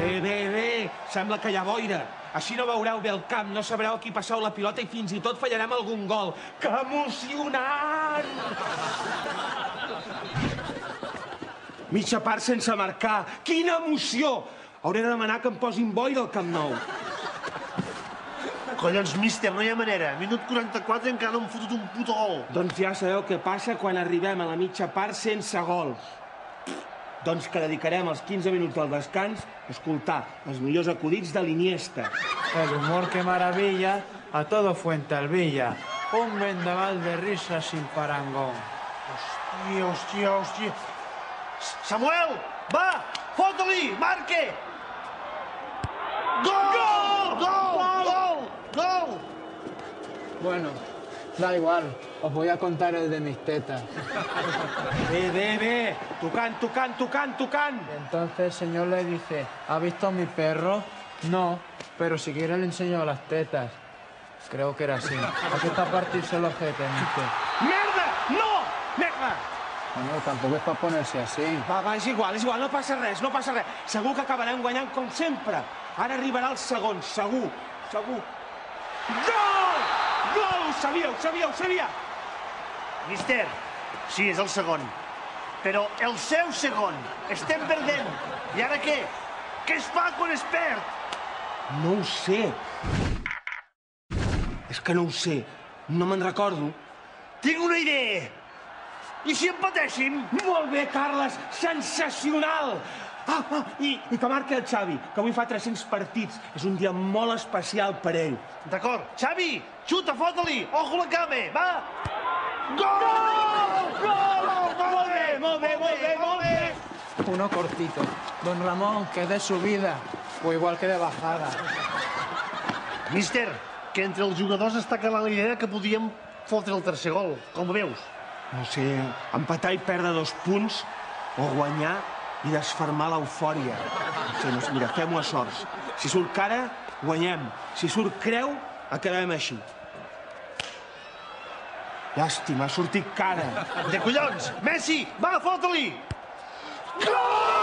Bé, sembla que hi ha boira. Així no veureu bé el camp, no sabreu a qui passeu la pilota i fins i tot fallarem algun gol. Que emocionant! Mitja part sense marcar. Quina emoció! Hauré de demanar que em posin boira al Camp Nou. Collons, míster, no hi ha manera. Minut 44 i encara no hem fotut un puto gol. Doncs ja sabeu què passa quan arribem a la mitja part sense gols. Doncs que dedicarem els 15 minuts del descans a escoltar els millors acudits de l'Iniesta. El humor que maravilla a todo Fuentealbilla. Un vendaval de risas sin parangón. Hòstia. Samuel, va, fota-li, marque! ¡Gol! Bueno, da igual, os voy a contar el de mis tetas. Bé. Tocant. Entonces el señor le dice, ¿ha visto a mi perro? No, pero si quiere le enseño las tetas. Creo que era así. Aquí está partirse el ojete, mister. Merda! No! Merda! Bueno, tampoco es para ponerse así. Va, és igual, no passa res. Segur que acabarem guanyant com sempre. Ara arribarà el segon, segur. Gol! Ho sabia! Mister, sí, és el segon. Però el seu segon. Estem perdent. I ara què? Què es fa quan es perd? No ho sé. És que no ho sé. No me'n recordo. Tinc una idea. I si empatéssim? Molt bé, Carles. Sensacional. I que marqui el Xavi, que avui fa 300 partits. És un dia molt especial per ell. D'acord. Xavi, xuta, fota-li. Ojo la cama, va. Gol! Molt bé. Uno cortito. Don Ramón, que es de subida, o igual que de bajada. Míster, que entre els jugadors està calant la idea que podíem fotre el tercer gol. Com ho veus? No sé, empatar i perdre 2 punts, o guanyar i desfermar l'eufòria. No sé, mira, fem-ho a sorts. Si surt cara, guanyem. Si surt creu, acabem així. Llàstima, ha sortit cara. De collons! Messi, va, fota-li! Gol!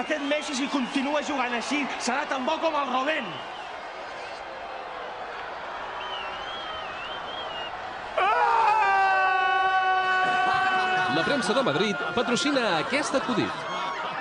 Aquest Messi, si continua jugant així, serà tan bo com el Robben. La premsa de Madrid patrocina aquest acudit.